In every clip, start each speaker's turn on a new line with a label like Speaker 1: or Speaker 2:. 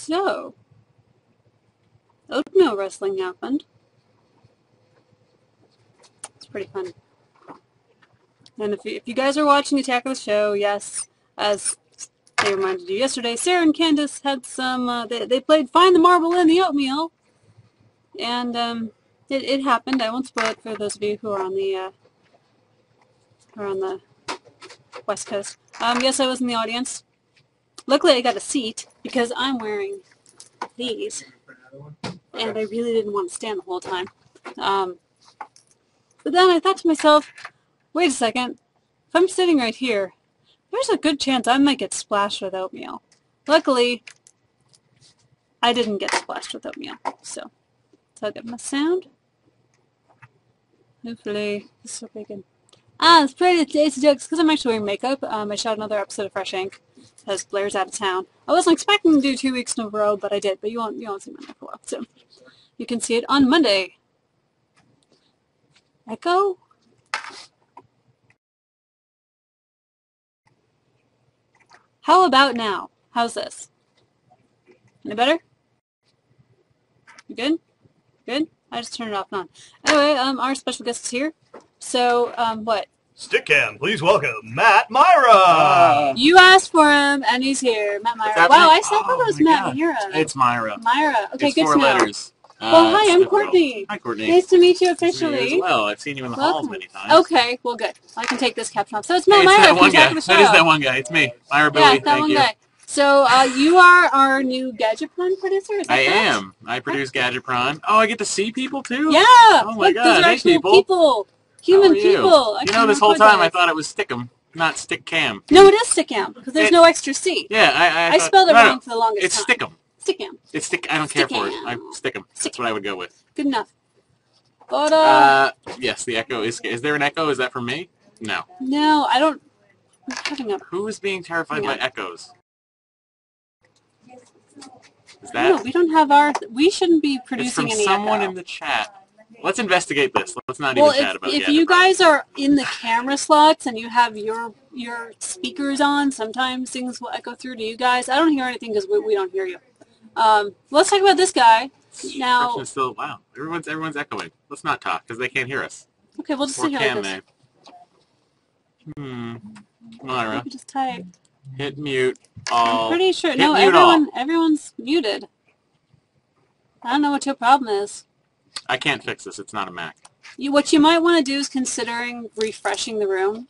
Speaker 1: So, oatmeal wrestling happened. It's pretty fun. And if you guys are watching Attack of the Show, yes, as they reminded you yesterday, Sarah and Candace had some, they played Find the Marble in the Oatmeal. And it happened. I won't spoil it for those of you who are on the West Coast. Yes, I was in the audience. Luckily, I got a seat because I'm wearing these, and I really didn't want to stand the whole time. But then I thought to myself, wait a second, if I'm sitting right here, there's a good chance I might get splashed with oatmeal. Luckily, I didn't get splashed with oatmeal, so I'll get my sound. Hopefully, this will be good. It's pretty tasty jokes because I'm actually wearing makeup. I shot another episode of Fresh Ink because Blair's out of town. I wasn't expecting to do 2 weeks in a row, but I did. But you won't see my neck for a while, so you can see it on Monday. Echo? How about now? How's this? Any better? You good? Good? I just turned it off and on. Anyway, our special guest is here. So, what?
Speaker 2: Stickcam, please welcome Matt Mira!
Speaker 1: You asked for him, and he's here. Matt Mira. Wow, I thought it was Matt Mira.
Speaker 3: It's Myra.
Speaker 1: Myra. Okay,
Speaker 3: it's
Speaker 1: good
Speaker 3: 4
Speaker 1: to know.
Speaker 3: letters.
Speaker 1: Well, hi, I'm Courtney.
Speaker 3: Hi, Courtney.
Speaker 1: Nice to meet you
Speaker 3: Nice to meet
Speaker 1: officially.
Speaker 3: you as well. I've seen you in the halls many times.
Speaker 1: Okay, well, good. I can take this caption off. So it's Matt
Speaker 3: Hey,
Speaker 1: Mira
Speaker 3: that one guy.
Speaker 1: from the show.
Speaker 3: That is that one guy. It's me, Myra Billy.
Speaker 1: Yeah, that
Speaker 3: Thank
Speaker 1: one
Speaker 3: you.
Speaker 1: guy. So you are our new Gadgetron producer, is that
Speaker 3: I
Speaker 1: correct?
Speaker 3: am. I produce Gadgetron. Oh, I get to see people too?
Speaker 1: Yeah!
Speaker 3: Oh my
Speaker 1: Look,
Speaker 3: God.
Speaker 1: those are
Speaker 3: Hey,
Speaker 1: actual people. Human
Speaker 3: How are you?
Speaker 1: people.
Speaker 3: You know, this whole time I thought it was Stick'em, not Stickcam.
Speaker 1: No, it is Stickam, because there's no extra C.
Speaker 3: Yeah, I
Speaker 1: I spelled it wrong for the longest
Speaker 3: it's
Speaker 1: time.
Speaker 3: Stick'em.
Speaker 1: Stickam.
Speaker 3: It's Stick. I don't care for it.
Speaker 1: Stickam.
Speaker 3: I Stick'em. That's what I would go with.
Speaker 1: Good enough. But,
Speaker 3: yes, the echo is there an echo? Is that from me? No.
Speaker 1: no, I don't. I'm having a.
Speaker 3: Who is being terrified by echoes? Is
Speaker 1: No,
Speaker 3: that?
Speaker 1: we don't have our. We shouldn't be
Speaker 3: It's
Speaker 1: producing
Speaker 3: from
Speaker 1: any
Speaker 3: someone
Speaker 1: echo.
Speaker 3: in the chat. Let's investigate this. Let's not
Speaker 1: Well,
Speaker 3: even chat about it.
Speaker 1: if you guys are in the camera slots and you have your speakers on, sometimes things will echo through to you guys. I don't hear anything because we don't hear you. Let's talk about this guy now.
Speaker 3: Still, wow, everyone's echoing. Let's not talk because they can't hear us.
Speaker 1: Okay, we'll just
Speaker 3: Or
Speaker 1: sit here
Speaker 3: can
Speaker 1: like this.
Speaker 3: they? Myra,
Speaker 1: You can just type.
Speaker 3: hit mute all.
Speaker 1: I'm pretty sure.
Speaker 3: Hit
Speaker 1: No,
Speaker 3: mute all.
Speaker 1: everyone's muted. I don't know what your problem is.
Speaker 3: I can't fix this. It's not a Mac.
Speaker 1: What you might want to do is considering refreshing the room.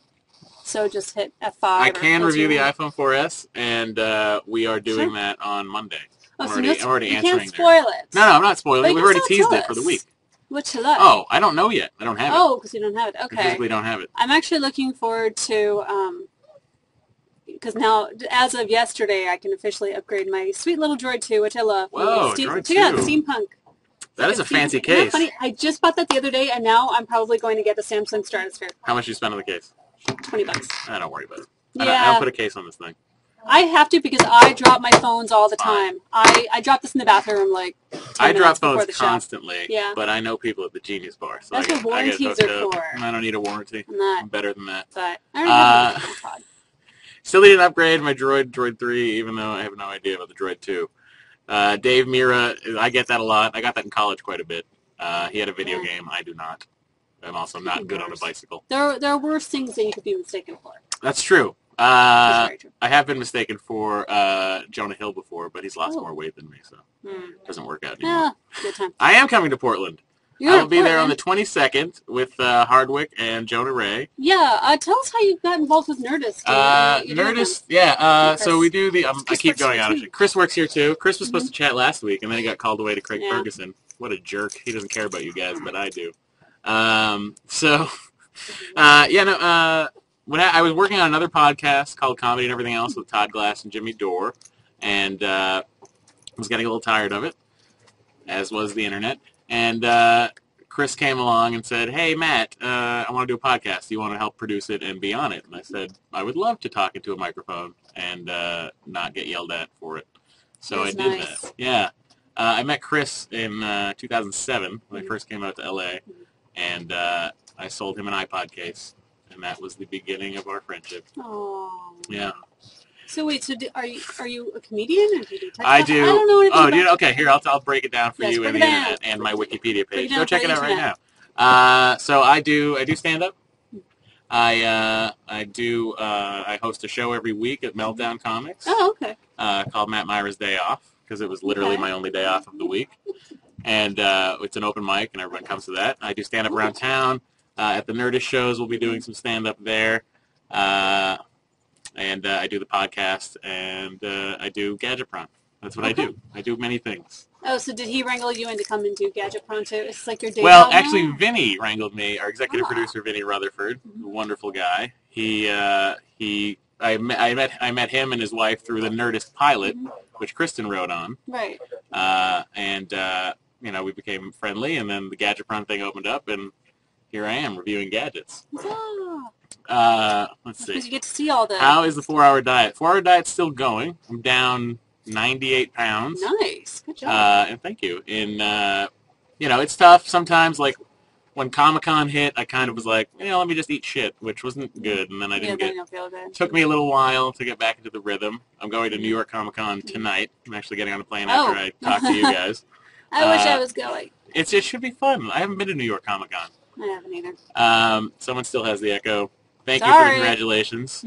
Speaker 1: So just hit F5.
Speaker 3: I can review the
Speaker 1: iPhone.
Speaker 3: iPhone 4S, and we are doing that on Monday.
Speaker 1: Oh,
Speaker 3: I'm
Speaker 1: so
Speaker 3: already
Speaker 1: you
Speaker 3: answering
Speaker 1: can't spoil it.
Speaker 3: No, I'm not spoiling
Speaker 1: But
Speaker 3: it.
Speaker 1: you
Speaker 3: We've
Speaker 1: can
Speaker 3: already
Speaker 1: still
Speaker 3: teased
Speaker 1: tell
Speaker 3: it for the
Speaker 1: us.
Speaker 3: week.
Speaker 1: What you like?
Speaker 3: Oh, I don't know yet. I don't have it.
Speaker 1: Oh, because you don't have it.
Speaker 3: I
Speaker 1: Okay.
Speaker 3: physically don't have it.
Speaker 1: I'm actually looking forward to, because now, as of yesterday, I can officially upgrade my sweet little Droid 2, which I love.
Speaker 3: Whoa,
Speaker 1: Steam,
Speaker 3: Droid
Speaker 1: check it out,
Speaker 3: 2.
Speaker 1: Steampunk.
Speaker 3: That is a fancy
Speaker 1: Isn't that
Speaker 3: case.
Speaker 1: funny? I just bought that the other day, and now I'm probably going to get the Samsung Stratosphere.
Speaker 3: How much you spend on the case?
Speaker 1: $20.
Speaker 3: Don't worry about it.
Speaker 1: Yeah.
Speaker 3: I don't put a case on this thing.
Speaker 1: I have to because I drop my phones all the time. I drop this in the bathroom like 10
Speaker 3: I drop
Speaker 1: minutes before
Speaker 3: phones
Speaker 1: the show.
Speaker 3: constantly,
Speaker 1: Yeah.
Speaker 3: but I know people at the Genius Bar. So
Speaker 1: That's
Speaker 3: I
Speaker 1: what
Speaker 3: get
Speaker 1: warranties
Speaker 3: hooked
Speaker 1: are
Speaker 3: up.
Speaker 1: for.
Speaker 3: I don't need a warranty.
Speaker 1: I'm not.
Speaker 3: I'm better than that.
Speaker 1: But I already have it on the pod.
Speaker 3: Still need an upgrade my Droid 3, even though I have no idea about the Droid 2. Dave Mira, I get that a lot. I got that in college quite a bit. He had a video game. I do not. I'm also not good on a bicycle.
Speaker 1: There are worse things that you could be mistaken for.
Speaker 3: That's true.
Speaker 1: That's very true.
Speaker 3: I have been mistaken for Jonah Hill before, but he's lost more weight than me, so it doesn't work out anymore.
Speaker 1: Yeah, good time.
Speaker 3: I am coming to Portland.
Speaker 1: You're
Speaker 3: I will be
Speaker 1: in
Speaker 3: there on the
Speaker 1: Portland?
Speaker 3: 22nd with Hardwick and Jonah Ray.
Speaker 1: Yeah, tell us how you got involved with Nerdist.
Speaker 3: Nerdist, yeah.
Speaker 1: Chris.
Speaker 3: So we do the. I keep
Speaker 1: works
Speaker 3: going
Speaker 1: here
Speaker 3: out of
Speaker 1: too.
Speaker 3: shit. Chris works here too. Chris was supposed to chat last week, and then he got called away to Craig
Speaker 1: Yeah.
Speaker 3: Ferguson. What a jerk! He doesn't care about you guys, but I do. When I was working on another podcast called Comedy and Everything Else with Todd Glass and Jimmy Dore, and was getting a little tired of it, as was the internet. And Chris came along and said, "Hey, Matt, I want to do a podcast. Do you want to help produce it and be on it?" And I said, "I would love to talk into a microphone and not get yelled at for it." So
Speaker 1: That's
Speaker 3: I did
Speaker 1: nice.
Speaker 3: that. Yeah. I met Chris in 2007 when I first came out to LA, and I sold him an iPod case, and that was the beginning of our friendship.
Speaker 1: Oh.
Speaker 3: Yeah.
Speaker 1: So wait, are you a comedian or do you do tech
Speaker 3: I
Speaker 1: stuff?
Speaker 3: do.
Speaker 1: I don't know anything
Speaker 3: Oh,
Speaker 1: about
Speaker 3: do you? Okay, here I'll break it down for
Speaker 1: Yes,
Speaker 3: you
Speaker 1: break
Speaker 3: and
Speaker 1: it
Speaker 3: the
Speaker 1: down.
Speaker 3: internet and my Wikipedia
Speaker 1: Break
Speaker 3: page.
Speaker 1: it down
Speaker 3: Go
Speaker 1: for
Speaker 3: check
Speaker 1: the
Speaker 3: it out right
Speaker 1: internet.
Speaker 3: now. So I do stand up. I host a show every week at Meltdown Comics.
Speaker 1: Oh, okay.
Speaker 3: Called Matt Mira's Day Off because it was literally
Speaker 1: Okay.
Speaker 3: my only day off of the week. And it's an open mic, and everyone comes to that. I do stand up around town. At the Nerdist shows, we'll be doing some stand up there. And I do the podcast, and I do Gadgetron. That's what I do. I do many things.
Speaker 1: Oh, so did he wrangle you in to come and do Gadgetron too? It's like your day
Speaker 3: Well,
Speaker 1: job
Speaker 3: actually,
Speaker 1: now?
Speaker 3: Vinny wrangled me. Our executive producer, Vinny Rutherford, a wonderful guy. I met him and his wife through the Nerdist pilot, which Kristen wrote on.
Speaker 1: Right.
Speaker 3: We became friendly, and then the Gadgetron thing opened up, and here I am reviewing gadgets. Let's see.
Speaker 1: Because you get to see all the...
Speaker 3: How is the 4-hour diet? 4-hour diet's still going. I'm down 98 pounds.
Speaker 1: Nice. Good job.
Speaker 3: And thank you. It's tough sometimes. Like when Comic-Con hit, I kind of was like, let me just eat shit, which wasn't good. And then I didn't
Speaker 1: don't feel good.
Speaker 3: Took me a little while to get back into the rhythm. I'm going to New York Comic-Con tonight. I'm actually getting on a plane after I talk to you guys.
Speaker 1: I wish I was going.
Speaker 3: It should be fun. I haven't been to New York Comic-Con.
Speaker 1: I haven't either.
Speaker 3: Someone still has the echo. Thank you
Speaker 1: Sorry.
Speaker 3: for the congratulations.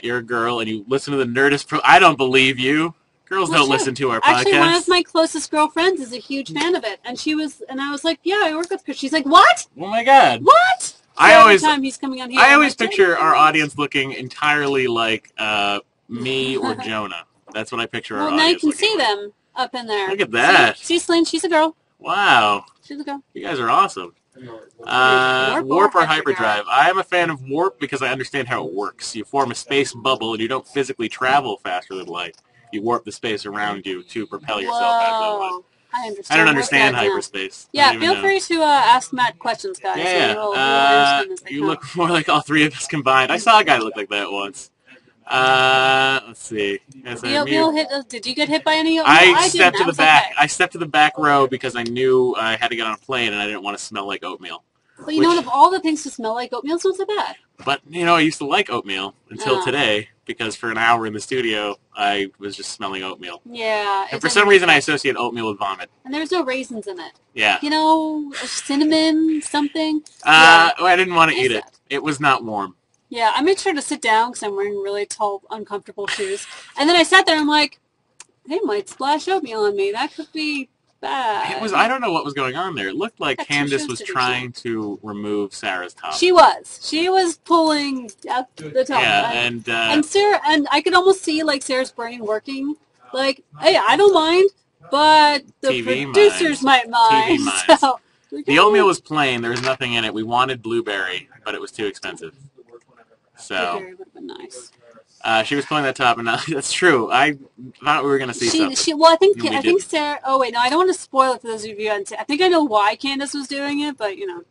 Speaker 3: You're a girl and you listen to the Nerdist Pro. I don't believe you. Girls don't listen to our podcast.
Speaker 1: Actually, one of my closest girlfriends is a huge fan of it, and I was like, yeah, I work with Chris. She's like, what?
Speaker 3: Oh my god.
Speaker 1: What? So every time he's coming on here,
Speaker 3: I always picture our audience looking entirely like me or Jonah. That's what I picture our audience.
Speaker 1: Well, now you can see
Speaker 3: like.
Speaker 1: them up in there.
Speaker 3: Look at that.
Speaker 1: See Celine, she's a girl.
Speaker 3: Wow.
Speaker 1: She's a girl.
Speaker 3: You guys are awesome. Warp or hyperdrive? I am a fan of warp because I understand how it works. You form a space bubble and you don't physically travel faster than light. You warp the space around you to propel yourself faster than light.
Speaker 1: I understand.
Speaker 3: I don't understand hyperspace.
Speaker 1: Yeah, feel free to ask Matt questions, guys.
Speaker 3: Yeah. You look more like all three of us combined. I saw a guy that looked like that once. Let's see.
Speaker 1: Did you get hit by any?
Speaker 3: I stepped to the back. Okay. I stepped to the back row because I knew I had to get on a plane and I didn't want to smell like oatmeal.
Speaker 1: But you know what? Of all the things to smell like, oatmeal's not so bad.
Speaker 3: But I used to like oatmeal until today because for an hour in the studio I was just smelling oatmeal.
Speaker 1: Yeah.
Speaker 3: And for some reason I associate oatmeal with vomit.
Speaker 1: And there's no raisins in it.
Speaker 3: Yeah.
Speaker 1: Cinnamon something.
Speaker 3: I didn't want to eat it. It was not warm.
Speaker 1: Yeah, I made sure to sit down because I'm wearing really tall, uncomfortable shoes. And then I sat there and I'm like, they might splash oatmeal on me. That could be bad.
Speaker 3: I don't know what was going on there. It looked like Candace was trying to remove Sarah's top.
Speaker 1: She was pulling out the top.
Speaker 3: Yeah,
Speaker 1: and Sarah, and I could almost see like Sarah's brain working. Like, hey, I don't mind, but the
Speaker 3: TV
Speaker 1: producers might mind.
Speaker 3: TV minds.
Speaker 1: So,
Speaker 3: the oatmeal was plain. There was nothing in it. We wanted blueberry, but it was too expensive. So
Speaker 1: blueberry would have been nice.
Speaker 3: She was pulling that top, and that's true. I thought we were going to see something.
Speaker 1: Well, I think Sarah. Oh wait, no, I don't want to spoil it for those of you who haven't seen. I think I know why Candace was doing it, but you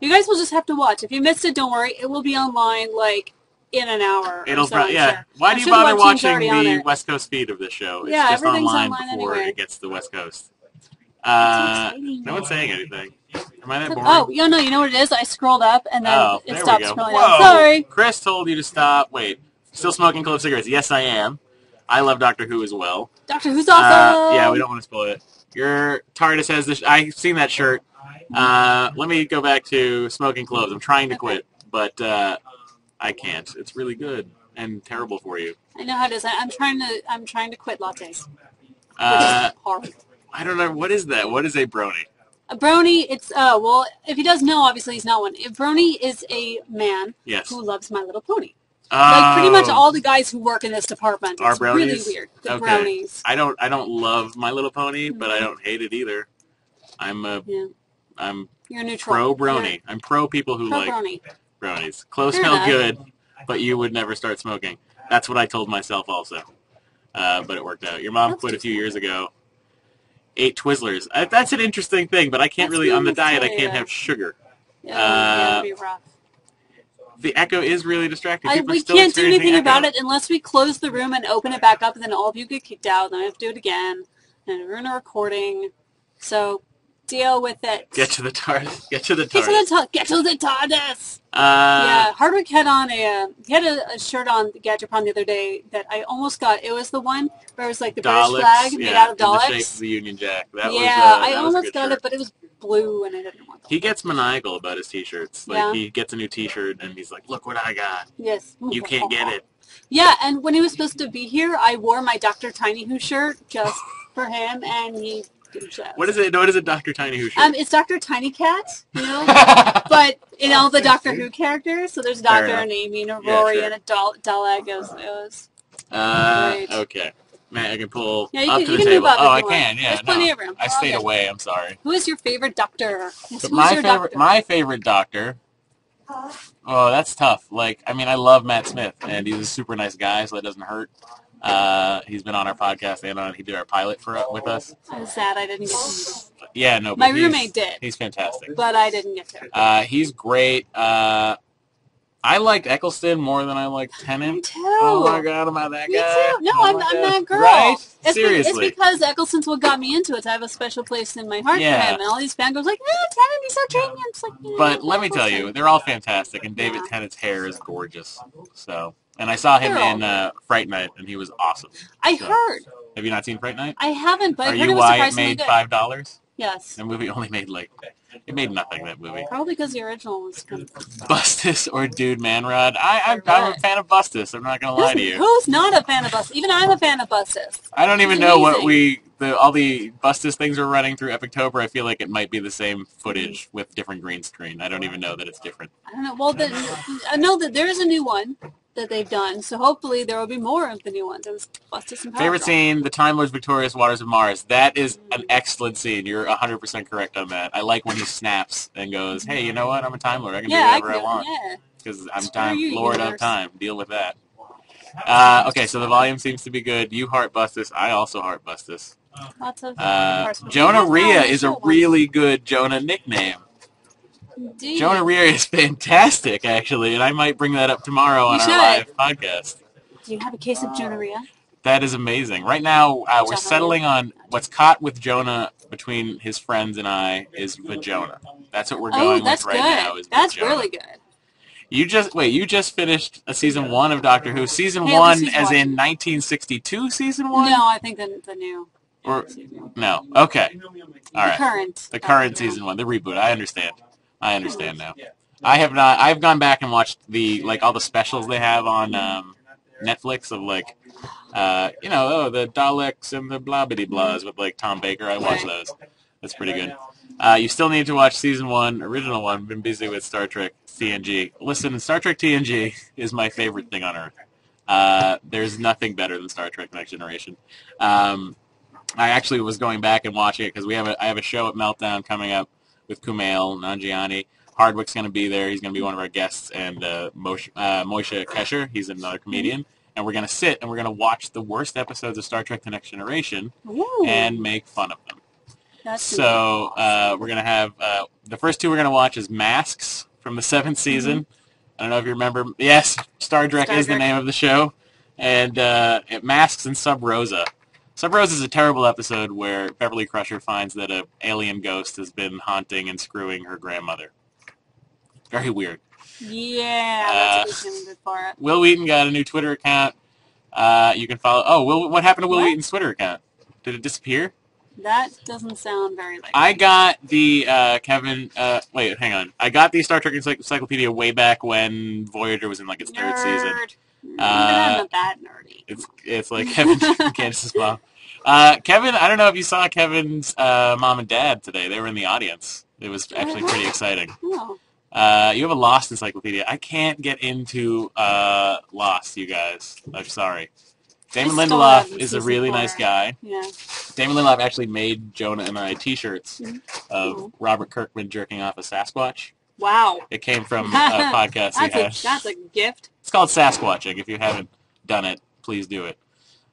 Speaker 1: guys will just have to watch. If you missed it, don't worry. It will be online like in an hour.
Speaker 3: It'll probably Sure. Why do you bother watching the West Coast feed of this show? It's just
Speaker 1: everything's
Speaker 3: online before
Speaker 1: anyway.
Speaker 3: it gets to the West Coast. No one's saying anything. Am I that boring?
Speaker 1: Oh, you know what it is? I scrolled up and then it stopped scrolling
Speaker 3: down.
Speaker 1: Sorry.
Speaker 3: Chris told you to stop. Wait, still smoking club cigarettes? Yes, I am. I love Doctor Who as well.
Speaker 1: Doctor Who's awesome.
Speaker 3: Yeah, we don't want to spoil it. Your TARDIS has this. I've seen that shirt. Let me go back to smoking clothes. I'm trying to quit, but I can't. It's really good and terrible for you.
Speaker 1: I know how it is. I'm trying to quit lattes. Which is hard.
Speaker 3: I don't know. What is that? What is a brony?
Speaker 1: A brony, it's, if he does know, obviously he's not one. A brony is a man who loves My Little Pony. Like, pretty much all the guys who work in this department. It's really weird. The bronies.
Speaker 3: I don't love My Little Pony, but I don't hate it either.
Speaker 1: You're neutral.
Speaker 3: Pro brony. I'm pro people who like bronies. Clothes smell good, but you would never start smoking. That's what I told myself also. But it worked out. Your mom quit a few years ago. Ate Twizzlers. That's an interesting thing, but I can't on the diet, I can't have sugar.
Speaker 1: Yeah, that'd be rough.
Speaker 3: The echo is really distracting.
Speaker 1: We can't do anything about it unless we close the room and open it back up, and then all of you get kicked out, and I have to do it again, and ruin a recording. So, Deal with it.
Speaker 3: Get to the TARDIS. Get to the
Speaker 1: Get to
Speaker 3: TARDIS.
Speaker 1: Get to the TARDIS. Yeah, Hardwick had on a shirt on Gadgetron the other day that I almost got. It was the one where it was like the British flag made out of
Speaker 3: in the
Speaker 1: Daleks.
Speaker 3: shape of the Union Jack. That
Speaker 1: I
Speaker 3: was a
Speaker 1: almost
Speaker 3: good
Speaker 1: got
Speaker 3: shirt.
Speaker 1: it, but it was blue and I didn't want it.
Speaker 3: He gets maniacal about his t-shirts. Like,
Speaker 1: Yeah.
Speaker 3: he gets a new t-shirt and he's like, look what I got.
Speaker 1: Yes.
Speaker 3: You can't get it.
Speaker 1: Yeah, and when he was supposed to be here, I wore my Dr. Tiny Who shirt just for him, and he didn't show.
Speaker 3: What is it? What is a Dr. Tiny Who shirt?
Speaker 1: It's Dr. Tiny Cat, you know, but in all the Doctor Who characters, so there's Doctor and Amy and a Rory and a Dalek. It was great.
Speaker 3: Okay. Man, I can pull
Speaker 1: up
Speaker 3: to
Speaker 1: you
Speaker 3: the
Speaker 1: can
Speaker 3: table.
Speaker 1: Move up
Speaker 3: I
Speaker 1: if you
Speaker 3: can.
Speaker 1: want.
Speaker 3: Yeah,
Speaker 1: There's plenty of room.
Speaker 3: I stayed away. I'm sorry.
Speaker 1: Who is your favorite Doctor? Yes,
Speaker 3: But
Speaker 1: who's your Doctor?
Speaker 3: my favorite Doctor. Oh, that's tough. Like, I mean, I love Matt Smith, and he's a super nice guy, so that doesn't hurt. He's been on our podcast and he did our pilot with us.
Speaker 1: I'm sad I didn't get to meet him.
Speaker 3: Yeah, no, but
Speaker 1: my roommate did.
Speaker 3: He's fantastic,
Speaker 1: but I didn't get to.
Speaker 3: He's great. I liked Eccleston more than I liked Tennant.
Speaker 1: Me too.
Speaker 3: Oh my god, am I that
Speaker 1: Me
Speaker 3: guy?
Speaker 1: too. No, I'm that girl.
Speaker 3: Right?
Speaker 1: It's
Speaker 3: Seriously.
Speaker 1: because Eccleston's what got me into it. I have a special place in my heart for him. And all these fangirls like, Tennant, he's so dreamy. I'm just like,
Speaker 3: but let me tell you, they're all fantastic, and David Tennant's hair is gorgeous. So, and I saw him in Fright Night, and he was awesome.
Speaker 1: I heard.
Speaker 3: Have you not seen Fright Night?
Speaker 1: I haven't, but I heard
Speaker 3: you
Speaker 1: it was
Speaker 3: why it
Speaker 1: surprisingly
Speaker 3: made
Speaker 1: good.
Speaker 3: $5?
Speaker 1: Yes.
Speaker 3: The movie only made it made nothing, that movie.
Speaker 1: Probably because the original was kind of...
Speaker 3: Bustus or Dude Manrod. I'm a fan of Bustus. I'm not going to lie to you.
Speaker 1: Who's not a fan of Bustus? Even I'm a fan of Bustus.
Speaker 3: I don't even know what all the Bustus things are running through Epictober. I feel like it might be the same footage with different green screen. I don't even know that it's different.
Speaker 1: I don't know. Well, I know that there is a new one that they've done, so hopefully there will be more of the new ones. It was Bustus and
Speaker 3: Favorite scene, the Time Lord's Victorious Waters of Mars. That is an excellent scene. You're 100% correct on that. I like when he snaps and goes, hey, you know what? I'm a Time Lord. I can do whatever I want. Because I'm Time Lord of Time. Deal with that. Okay, so the volume seems to be good. You heart Bustus. I also heart Bustus.
Speaker 1: Lots of
Speaker 3: Jonah Rhea is a really good Jonah nickname.
Speaker 1: Indeed.
Speaker 3: Jonah Rhea is fantastic, actually, and I might bring that up tomorrow on our live podcast.
Speaker 1: Do you have a case of Jonah Rhea?
Speaker 3: That is amazing. Right now, we're settling on what's caught with Jonah between his friends and I is Vajona. That's what we're going with right now.
Speaker 1: That's
Speaker 3: Vajona.
Speaker 1: really good.
Speaker 3: You just finished a season 1 of Doctor Who. Season 1 as in 1962 season 1?
Speaker 1: No, I think the new.
Speaker 3: No. Okay. All right. The current season 1, the reboot. I understand now. I have not. I've gone back and watched all the specials they have on Netflix of the Daleks and the blah bitty blahs with Tom Baker. I watched those. That's pretty good. You still need to watch season 1, original one. Been busy with Star Trek TNG. Listen, Star Trek TNG is my favorite thing on Earth. There's nothing better than Star Trek Next Generation. I actually was going back and watching it because I have a show at Meltdown coming up with Kumail Nanjiani. Hardwick's going to be there. He's going to be one of our guests, and Moshe Kesher, he's another comedian. And we're going to sit and we're going to watch the worst episodes of Star Trek The Next Generation and make fun of them. So we're going to have the first 2 we're going to watch is Masks from the 7th season. I don't know if you remember. Yes, Star Trek is the name of the show. And Masks and Sub Rosa. Sub Rosa is a terrible episode where Beverly Crusher finds that an alien ghost has been haunting and screwing her grandmother. Very weird.
Speaker 1: Yeah, that's good for it.
Speaker 3: Will Wheaton got a new Twitter account. You can follow. Oh, what happened to Will Wheaton's Twitter account? Did it disappear?
Speaker 1: That doesn't sound very likely.
Speaker 3: I got the Kevin. Wait, hang on. I got the Star Trek Encyclopedia way back when Voyager was in its 3rd season.
Speaker 1: I'm not that nerdy.
Speaker 3: It's like Kevin, Candace's mom. Kevin, I don't know if you saw Kevin's mom and dad today. They were in the audience. It was actually pretty exciting.
Speaker 1: Oh.
Speaker 3: You have a Lost encyclopedia. I can't get into Lost, you guys. I'm sorry. Damon Lindelof is a really nice guy.
Speaker 1: Yeah.
Speaker 3: Damon Lindelof actually made Jonah and I T-shirts of Robert Kirkman jerking off a Sasquatch.
Speaker 1: Wow.
Speaker 3: It came from a podcast he had.
Speaker 1: That's a gift.
Speaker 3: It's called Sasquatching. If you haven't done it, please do it.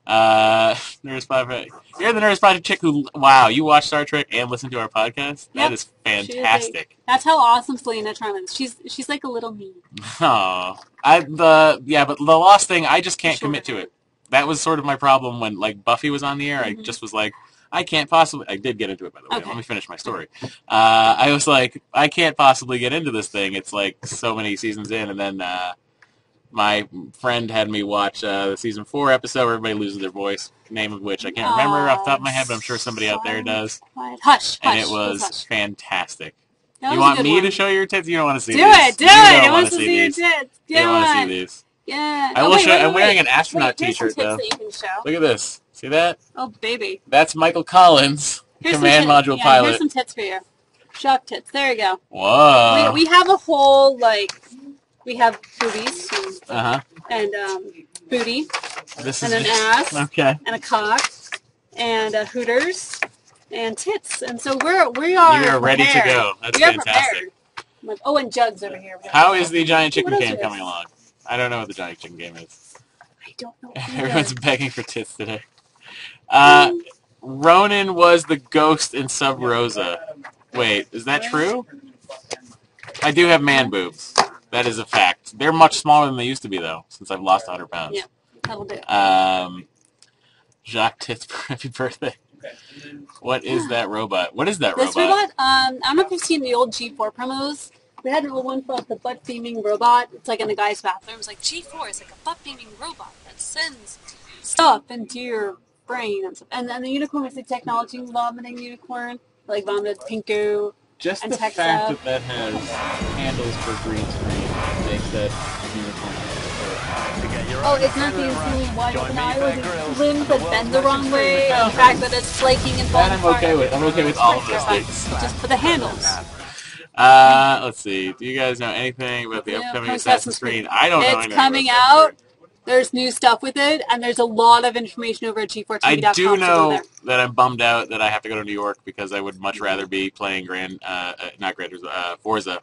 Speaker 3: Nurse Project. You're the Nurse Project chick who, wow, you watch Star Trek and listen to our podcast? That is fantastic.
Speaker 1: That's how awesome Selena Trum is. She's like a little me.
Speaker 3: Oh. But the Lost thing, I just can't commit to it. That was sort of my problem when, Buffy was on the air. I just was like, I can't possibly. I did get into it, by the way.
Speaker 1: Okay.
Speaker 3: Let me finish my story. I was like, I can't possibly get into this thing. It's like so many seasons in, and then my friend had me watch the season 4 episode where everybody loses their voice, name of which I can't remember off the top of my head, but I'm sure somebody out there does.
Speaker 1: Quiet. Hush.
Speaker 3: And
Speaker 1: Hush.
Speaker 3: it was
Speaker 1: Hush.
Speaker 3: fantastic.
Speaker 1: That
Speaker 3: You
Speaker 1: was a
Speaker 3: want
Speaker 1: good
Speaker 3: me
Speaker 1: one.
Speaker 3: to show you your tits? You don't want to see
Speaker 1: Do
Speaker 3: these.
Speaker 1: it. Do
Speaker 3: You
Speaker 1: it.
Speaker 3: don't
Speaker 1: It
Speaker 3: want
Speaker 1: wants
Speaker 3: to
Speaker 1: to
Speaker 3: see
Speaker 1: see your
Speaker 3: these.
Speaker 1: tits.
Speaker 3: You don't want to see these.
Speaker 1: Yeah.
Speaker 3: I will show.
Speaker 1: Wait,
Speaker 3: I'm wearing an
Speaker 1: wait.
Speaker 3: astronaut
Speaker 1: Here's some
Speaker 3: T-shirt
Speaker 1: tits
Speaker 3: though.
Speaker 1: that you can show.
Speaker 3: Look at this. See that?
Speaker 1: Oh, baby.
Speaker 3: That's Michael Collins,
Speaker 1: Here's
Speaker 3: command
Speaker 1: some
Speaker 3: module
Speaker 1: Here's
Speaker 3: pilot.
Speaker 1: some tits for you. Shock tits. There you go.
Speaker 3: Whoa.
Speaker 1: We have a whole, we have boobies and booty
Speaker 3: This
Speaker 1: and
Speaker 3: is
Speaker 1: an
Speaker 3: just,
Speaker 1: ass
Speaker 3: okay.
Speaker 1: and a cock and hooters and tits. And so we are
Speaker 3: You are ready to
Speaker 1: prepared.
Speaker 3: go. That's
Speaker 1: we are
Speaker 3: fantastic.
Speaker 1: prepared. Oh, and Jugs over here.
Speaker 3: How is the giant chicken
Speaker 1: What else
Speaker 3: game
Speaker 1: is?
Speaker 3: coming along? I don't know what the giant chicken game is.
Speaker 1: I don't know.
Speaker 3: Everyone's
Speaker 1: Either.
Speaker 3: begging for tits today. Ronan was the ghost in Sub Rosa. Wait, is that true? I do have man boobs. That is a fact. They're much smaller than they used to be, though, since I've lost 100 pounds.
Speaker 1: Yeah, that'll do.
Speaker 3: Jacques Tits, happy birthday. What is that robot? What is that
Speaker 1: This
Speaker 3: robot?
Speaker 1: robot, I don't know if you've seen the old G4 promos. We had an old one for the butt-beaming robot. It's like in the guy's bathroom. It's like G4 is like a butt-beaming robot that sends stuff into your brain and stuff. And then the unicorn was the technology vomiting unicorn. Like vomited pink goo.
Speaker 3: Just
Speaker 1: and
Speaker 3: the
Speaker 1: text
Speaker 3: fact
Speaker 1: up.
Speaker 3: that has handles for green screen makes that unicorn.
Speaker 1: Oh, it's not the insanely wide open eye or the limbs that bend the wrong way, or the fact that it's flaking and falling
Speaker 3: That I'm
Speaker 1: apart.
Speaker 3: okay with. I'm okay with all of those things.
Speaker 1: Just for the handles.
Speaker 3: Let's see. Do you guys know anything about the
Speaker 1: Yeah,
Speaker 3: upcoming
Speaker 1: Assassin's
Speaker 3: Assassin's Creed? I don't know
Speaker 1: It's
Speaker 3: anything
Speaker 1: coming
Speaker 3: about Assassin's
Speaker 1: out.
Speaker 3: Creed.
Speaker 1: There's new stuff with it, and there's a lot of information over at G4TV.com.
Speaker 3: I do
Speaker 1: So go
Speaker 3: know
Speaker 1: there.
Speaker 3: that I'm bummed out that I have to go to New York because I would much rather be playing Forza.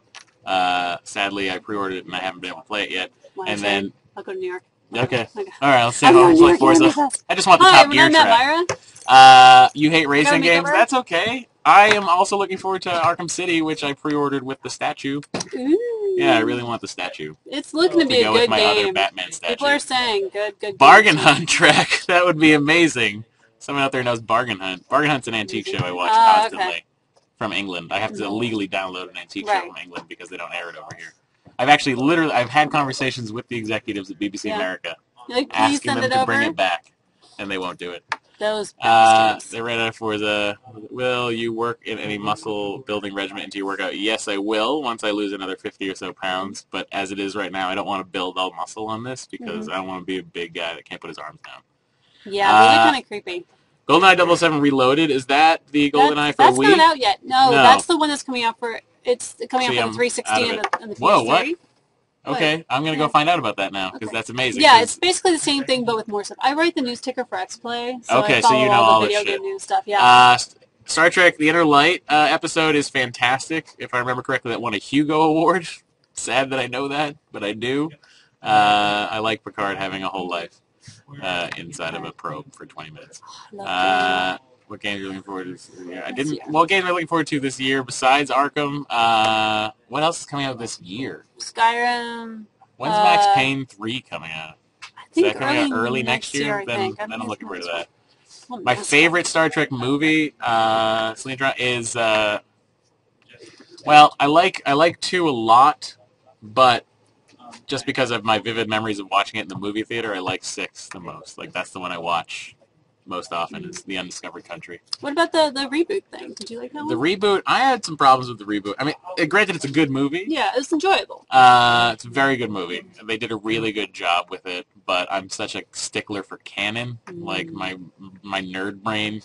Speaker 3: Sadly, I pre-ordered it and I haven't been able to play it yet.
Speaker 1: Well,
Speaker 3: And
Speaker 1: I'm
Speaker 3: then,
Speaker 1: saying I'll go to New York.
Speaker 3: okay.
Speaker 1: Okay.
Speaker 3: All right, let's see
Speaker 1: I'm
Speaker 3: how I
Speaker 1: going to
Speaker 3: play
Speaker 1: New York.
Speaker 3: Forza. I just want the
Speaker 1: Hi,
Speaker 3: Top Gear
Speaker 1: I'm Matt
Speaker 3: track.
Speaker 1: Mira.
Speaker 3: You hate racing
Speaker 1: make
Speaker 3: games?
Speaker 1: over?
Speaker 3: That's okay. I am also looking forward to Arkham City, which I pre-ordered with the statue.
Speaker 1: Ooh.
Speaker 3: Yeah, I really want the statue.
Speaker 1: It's looking to be a
Speaker 3: go
Speaker 1: good
Speaker 3: with my other
Speaker 1: game.
Speaker 3: Batman statue.
Speaker 1: People are saying good.
Speaker 3: Bargain
Speaker 1: game.
Speaker 3: Hunt track. That would be amazing. Someone out there knows Bargain Hunt. Bargain Hunt's an antique show I watch constantly
Speaker 1: Okay.
Speaker 3: from England. I have to illegally download an antique show
Speaker 1: Right.
Speaker 3: from England because they don't air it over here. I've had conversations with the executives at BBC
Speaker 1: Yeah.
Speaker 3: America
Speaker 1: You're like, please
Speaker 3: asking
Speaker 1: send
Speaker 3: them
Speaker 1: it
Speaker 3: to
Speaker 1: over.
Speaker 3: bring it back, and they won't do it.
Speaker 1: Those bastards.
Speaker 3: They ran out for the, will you work in any muscle building regimen into your workout? Yes, I will, once I lose another 50 or so pounds. But as it is right now, I don't want to build all muscle on this because I don't want to be a big guy that can't put his arms down.
Speaker 1: Yeah, those are kind of creepy.
Speaker 3: GoldenEye 007 Reloaded, is that the GoldenEye for
Speaker 1: That's
Speaker 3: Wii?
Speaker 1: not out yet. No,
Speaker 3: No.
Speaker 1: that's the one that's coming out for. It's coming
Speaker 3: See,
Speaker 1: out for
Speaker 3: I'm
Speaker 1: the 360
Speaker 3: out
Speaker 1: and
Speaker 3: of
Speaker 1: the PS3.
Speaker 3: Whoa, what? Okay, I'm going to go find out about that now because that's amazing.
Speaker 1: Yeah,
Speaker 3: 'cause-
Speaker 1: it's basically the same thing but with more stuff. I write the news ticker for X-Play, so
Speaker 3: Okay,
Speaker 1: I
Speaker 3: so
Speaker 1: follow
Speaker 3: you know
Speaker 1: all
Speaker 3: all
Speaker 1: the
Speaker 3: this
Speaker 1: video
Speaker 3: shit.
Speaker 1: game news stuff. Yeah.
Speaker 3: Star Trek The Inner Light episode is fantastic. If I remember correctly, that won a Hugo Award. Sad that I know that, but I do. I like Picard having a whole life inside of a probe for 20 minutes. What games are you looking forward to this year? What games am I looking forward to this year besides Arkham? What else is coming out this year?
Speaker 1: Skyrim.
Speaker 3: When's Max Payne 3 coming out?
Speaker 1: I
Speaker 3: Is
Speaker 1: think
Speaker 3: that coming out early next year?
Speaker 1: I
Speaker 3: Then
Speaker 1: think.
Speaker 3: I'm looking forward to that.
Speaker 1: Oh,
Speaker 3: My
Speaker 1: man.
Speaker 3: favorite Star Trek movie, is well, I like 2 a lot, but just because of my vivid memories of watching it in the movie theater, I like 6 the most. Like that's the one I watch most often is The Undiscovered Country.
Speaker 1: What about the reboot thing? Did you like that one?
Speaker 3: The reboot, I had some problems with the reboot. I mean, granted, it's a good movie.
Speaker 1: Yeah, it was enjoyable.
Speaker 3: It's a very good movie. They did a really good job with it, but I'm such a stickler for canon. Like, my nerd brain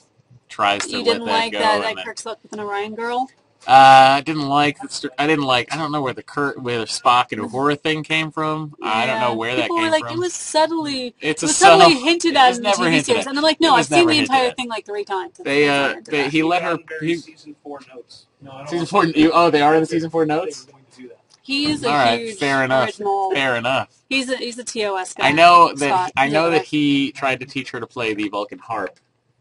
Speaker 3: tries to
Speaker 1: You
Speaker 3: let
Speaker 1: didn't
Speaker 3: that
Speaker 1: like
Speaker 3: go.
Speaker 1: that
Speaker 3: and
Speaker 1: Kirk slept with an Orion girl?
Speaker 3: I didn't like, I don't know where the Spock and Uhura thing came from. I don't know where that
Speaker 1: People
Speaker 3: came
Speaker 1: were like,
Speaker 3: from.
Speaker 1: it was subtly,
Speaker 3: It's
Speaker 1: it was
Speaker 3: a
Speaker 1: subtly
Speaker 3: subtle-
Speaker 1: hinted
Speaker 3: it
Speaker 1: at
Speaker 3: was
Speaker 1: in the
Speaker 3: never
Speaker 1: TV
Speaker 3: hinted
Speaker 1: series.
Speaker 3: at.
Speaker 1: And I'm like,
Speaker 3: It
Speaker 1: no,
Speaker 3: was
Speaker 1: I've seen
Speaker 3: never
Speaker 1: the
Speaker 3: hinted
Speaker 1: entire
Speaker 3: at.
Speaker 1: thing like 3 times.
Speaker 3: He let her,
Speaker 4: season 4 notes.
Speaker 3: season 4, they are in the season 4 notes?
Speaker 1: He's a
Speaker 3: All right,
Speaker 1: huge
Speaker 3: fair enough.
Speaker 1: original.
Speaker 3: Fair enough.
Speaker 1: He's a TOS guy.
Speaker 3: I know
Speaker 1: Scott,
Speaker 3: that he tried to teach her to play the Vulcan harp,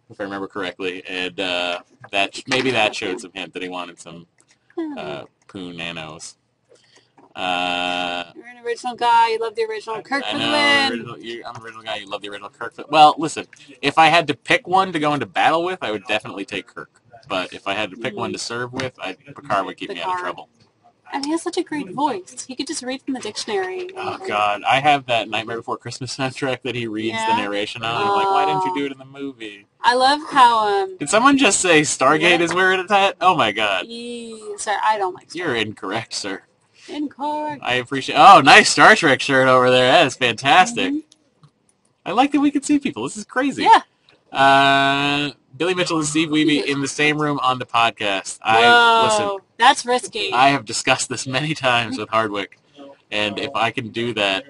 Speaker 3: if I remember correctly, and that showed some hint that he wanted some poo nanos.
Speaker 1: We're gonna original guy. You love the original Kirk
Speaker 3: I
Speaker 1: for the
Speaker 3: know,
Speaker 1: win.
Speaker 3: I'm the original guy. You love the original Kirk. Well, listen, if I had to pick one to go into battle with, I would definitely take Kirk. But if I had to pick one to serve with, Picard would keep me out of
Speaker 1: Picard.
Speaker 3: trouble.
Speaker 1: And he has such a great voice. He could just read from the dictionary.
Speaker 3: Oh, God. I have that Nightmare Before Christmas soundtrack that he reads the narration on. I'm like, why didn't you do it in the movie?
Speaker 1: I love how...
Speaker 3: Did someone just say Stargate is where it's at? Oh, my God.
Speaker 1: Sorry, I don't like Stargate.
Speaker 3: You're incorrect, sir.
Speaker 1: Incorrect.
Speaker 3: I appreciate... Oh, nice Star Trek shirt over there. That is fantastic. I like that we can see people. This is crazy.
Speaker 1: Yeah.
Speaker 3: Billy Mitchell and Steve Wiebe in the same room on the podcast.
Speaker 1: Whoa, that's risky.
Speaker 3: I have discussed this many times with Hardwick, and if I can do that,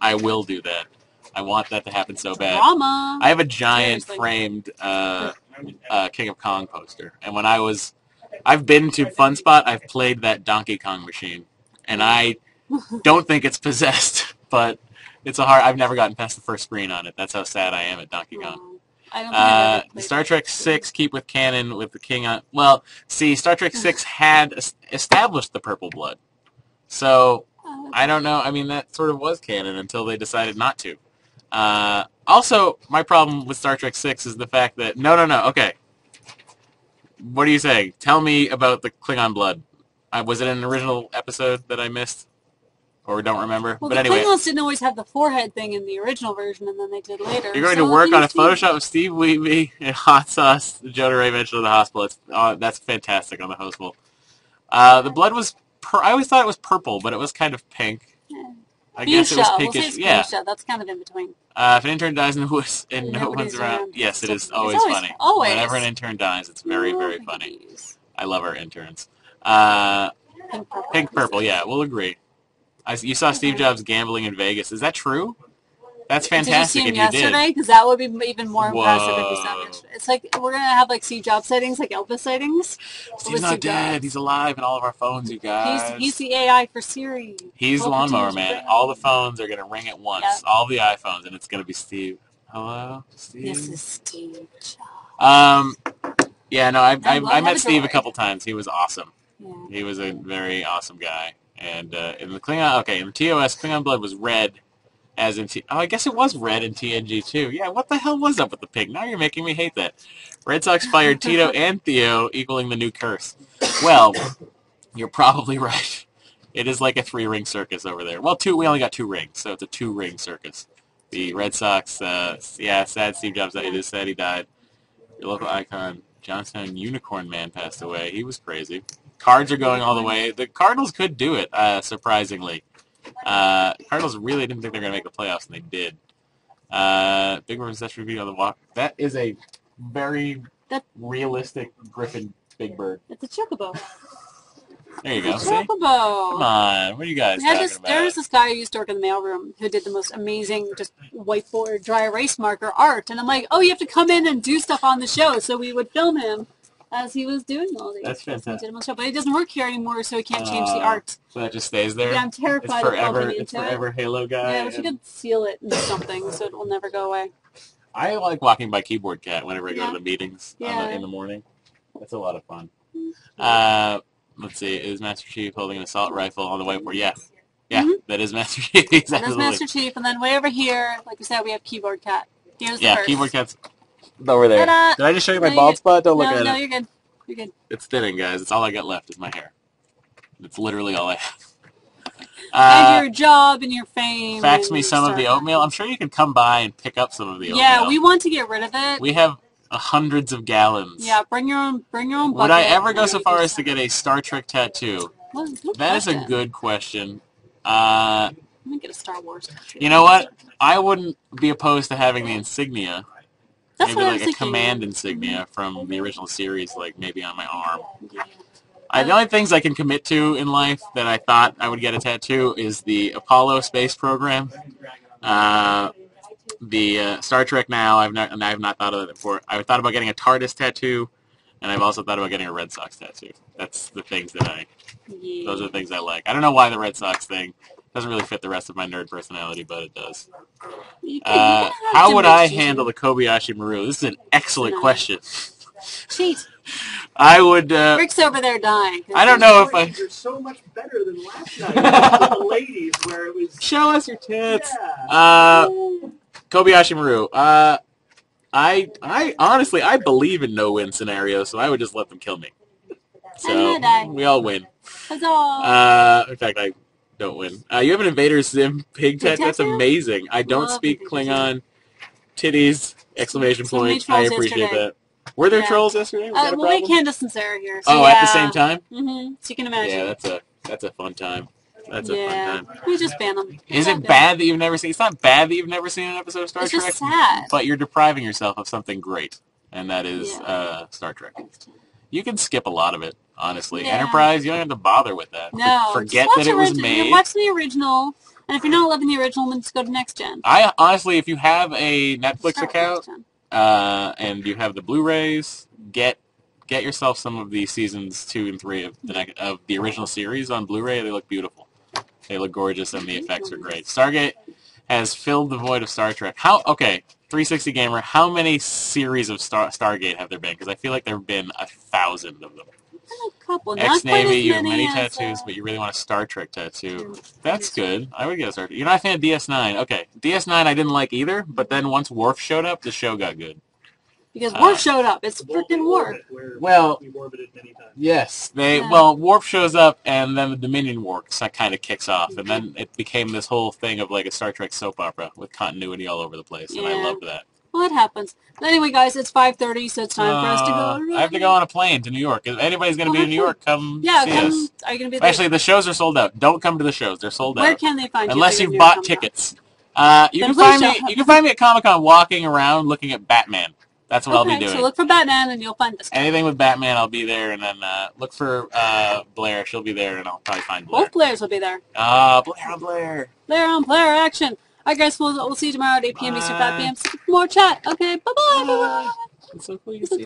Speaker 3: I will do that. I want that to happen so bad.
Speaker 1: Drama.
Speaker 3: I have a giant framed King of Kong poster, and when I've been to Fun Spot, I've played that Donkey Kong machine, and I don't think it's possessed, but it's I've never gotten past the first screen on it. That's how sad I am at Donkey Kong.
Speaker 1: I don't think I've ever played
Speaker 3: Star Trek 6, keep with canon with the king on... Well, see, Star Trek 6 had established the purple blood. So, I don't know. I mean, that sort of was canon until they decided not to. Also, my problem with Star Trek 6 is the fact that... No, okay. What are you saying? Tell me about the Klingon blood. Was it an original episode that I missed? Or don't remember?
Speaker 1: Well,
Speaker 3: but
Speaker 1: the
Speaker 3: anyway,
Speaker 1: Klingons didn't always have the forehead thing in the original version, and then they did later.
Speaker 3: You're going to work on a Photoshop of Steve Wiebe and hot sauce, Jonah Ray Mitchell in the hospital. That's fantastic on the hospital. The blood was... I always thought it was purple, but it was kind of pink. I guess it was pinkish.
Speaker 1: We'll say it's fuchsia. That's kind of in between.
Speaker 3: If an intern dies in the woods and no one's around, yes, it is always funny.
Speaker 1: Always.
Speaker 3: Whenever an intern dies, it's very, very funny. I love our interns. Pink purple, yeah, we'll agree. You saw Steve Jobs gambling in Vegas. Is that true? That's fantastic.
Speaker 1: Did you see him yesterday? Because that would be even more impressive if you saw him yesterday. It's like we're gonna have like Steve Jobs sightings, like Elvis sightings.
Speaker 3: Steve's not dead. He's alive in all of our phones, you guys.
Speaker 1: He's the AI for Siri.
Speaker 3: He's the lawnmower man. All the phones are gonna ring at once. Yep. All the iPhones, and it's gonna be Steve. Hello, Steve.
Speaker 1: This is Steve Jobs.
Speaker 3: Yeah, no, I met Steve a couple times. He was awesome. Yeah. He was a very awesome guy. And in the Klingon, in the TOS, Klingon blood was red, as in I guess it was red in TNG too. Yeah, what the hell was up with the pig? Now you're making me hate that. Red Sox fired Tito and Theo, equaling the new curse. Well, you're probably right. It is like a 3-ring circus over there. Well, we only got 2 rings, so it's a 2-ring circus. The Red Sox, sad Steve Jobs. It is sad he died. Your local icon, Johnstown Unicorn Man, passed away. He was crazy. Cards are going all the way. The Cardinals could do it, surprisingly. Cardinals really didn't think they were going to make the playoffs, and they did. Big Bird Possession Review on the walk. That is a very realistic Griffin Big Bird.
Speaker 1: It's a chocobo.
Speaker 3: There you go.
Speaker 1: Chocobo.
Speaker 3: Come on. What are you guys talking about?
Speaker 1: There was this guy who used to work in the mailroom who did the most amazing just whiteboard dry erase marker art. And I'm like, oh, you have to come in and do stuff on the show. So we would film him as he was doing all these.
Speaker 3: That's fantastic.
Speaker 1: But he doesn't work here anymore, so he can't change the art.
Speaker 3: So that just stays there?
Speaker 1: Yeah, I'm terrified of bumping into
Speaker 3: It's forever Halo guy.
Speaker 1: Yeah, we could seal it in something so it will never go away.
Speaker 3: I like walking by Keyboard Cat whenever I go to the meetings in the morning. That's a lot of fun. Let's see. Is Master Chief holding an assault rifle on the whiteboard? Yeah. Yeah, that is Master Chief. Exactly.
Speaker 1: That is Master Chief. And then way over here, like we said, we have Keyboard Cat. Here's the first.
Speaker 3: Keyboard Cat's over there.
Speaker 1: Ta-da!
Speaker 3: Did I just show you my bald spot? Don't look at it.
Speaker 1: No, you're good. You're good.
Speaker 3: It's thinning, guys. It's all I got left is my hair. It's literally all I have.
Speaker 1: And your job and your fame.
Speaker 3: Fax me some of the oatmeal. I'm sure you can come by and pick up some of the oatmeal.
Speaker 1: Yeah, we want to get rid of it.
Speaker 3: We have hundreds of gallons.
Speaker 1: Yeah, bring your own bucket.
Speaker 3: Would I ever go so far as to get a Star Trek tattoo? That is a good question.
Speaker 1: I'm going to get a Star Wars tattoo.
Speaker 3: You know what? I wouldn't be opposed to having the insignia.
Speaker 1: That's
Speaker 3: maybe like a
Speaker 1: thinking.
Speaker 3: Command insignia from the original series, like maybe on my arm. The only things I can commit to in life that I thought I would get a tattoo is the Apollo space program, the Star Trek Now. I've not thought of it before. I thought about getting a TARDIS tattoo, and I've also thought about getting a Red Sox tattoo. That's the things that those are the things I like. I don't know why the Red Sox thing doesn't really fit the rest of my nerd personality, but it does. How would I handle the Kobayashi Maru? This is an excellent question.
Speaker 1: Cheat.
Speaker 3: I would.
Speaker 1: Rick's over there dying.
Speaker 3: I don't know if I.
Speaker 4: You're so much better than last night with the ladies, where it was.
Speaker 3: Show us your tits.
Speaker 4: Yeah.
Speaker 3: Kobayashi Maru. I honestly, I believe in no-win scenarios, so I would just let them kill me. So we all win.
Speaker 1: Huzzah!
Speaker 3: In fact, I don't win. You have an Invader Zim pig tat. That's
Speaker 1: tattoo?
Speaker 3: amazing. I don't
Speaker 1: Love
Speaker 3: speak
Speaker 1: Invader
Speaker 3: Klingon. Titties! Exclamation
Speaker 1: So many
Speaker 3: point. I
Speaker 1: trolls
Speaker 3: appreciate
Speaker 1: yesterday.
Speaker 3: that. Were there
Speaker 1: Yeah.
Speaker 3: trolls yesterday? Was that a
Speaker 1: Well, we
Speaker 3: problem?
Speaker 1: Candace and Sarah here. So
Speaker 3: Oh,
Speaker 1: yeah.
Speaker 3: at the same time?
Speaker 1: Mm-hmm. So you can imagine.
Speaker 3: Yeah, that's a fun time. That's a fun time.
Speaker 1: We just ban them.
Speaker 3: Is it bad that you've never seen? It's not bad that you've never seen an episode of Star
Speaker 1: It's
Speaker 3: Trek.
Speaker 1: just sad.
Speaker 3: But you're depriving yourself of something great, and that is
Speaker 1: Yeah.
Speaker 3: Star Trek. You can skip a lot of it, honestly.
Speaker 1: Yeah.
Speaker 3: Enterprise, you don't have to bother with that.
Speaker 1: No.
Speaker 3: Forget
Speaker 1: just watch
Speaker 3: that it was made.
Speaker 1: Watch the original, and if you're not loving the original, then just go to Next Gen.
Speaker 3: I honestly, if you have a Netflix
Speaker 1: Start with
Speaker 3: account
Speaker 1: Next Gen.
Speaker 3: and you have the Blu-rays, get yourself some of the seasons 2 and 3 of the original series on Blu-ray. They look beautiful. They look gorgeous, and the effects are great. Stargate has filled the void of Star Trek. 360 Gamer, how many series of Stargate have there been? Because I feel like there have been 1,000 of them.
Speaker 1: A couple.
Speaker 3: Ex-Navy, you have many
Speaker 1: as,
Speaker 3: tattoos, but you really want a Star Trek tattoo. That's good. I would get a Star Trek. You're not a fan of DS9. Okay. DS9 I didn't like either, but then once Worf showed up, the show got good.
Speaker 1: Because Worf showed up. It's freaking Worf.
Speaker 3: Well,
Speaker 4: We've orbited many times.
Speaker 3: yes.
Speaker 1: Yeah.
Speaker 3: Well, Worf shows up, and then the Dominion War kind of kicks off, and then it became this whole thing of like a Star Trek soap opera with continuity all over the place, and I
Speaker 1: Yeah.
Speaker 3: loved that.
Speaker 1: Well, it happens. But anyway, guys, it's 5:30, so it's time for us to go.
Speaker 3: I have to go on a plane to New York. If anybody's going to be in New York, come see us.
Speaker 1: Are you going to be there?
Speaker 3: Actually, the shows are sold out. Don't come to the shows; they're sold
Speaker 1: Where
Speaker 3: out.
Speaker 1: can they find you?
Speaker 3: Unless
Speaker 1: if
Speaker 3: you've
Speaker 1: they're
Speaker 3: bought
Speaker 1: coming up?
Speaker 3: tickets. You
Speaker 1: Then
Speaker 3: can find
Speaker 1: please
Speaker 3: me.
Speaker 1: show.
Speaker 3: You can find me at Comic-Con walking around looking at Batman. That's what I'll be doing.
Speaker 1: So look for Batman, and you'll find this guy.
Speaker 3: Anything with Batman, I'll be there, and then look for Blair. She'll be there, and I'll probably find Blair.
Speaker 1: Both players will be there.
Speaker 3: Blair.
Speaker 1: Player on player action. All right, guys, we'll see you tomorrow at 8 p.m. Eastern, 5 p.m. For more chat. Okay, bye-bye.
Speaker 3: It's so cool you see.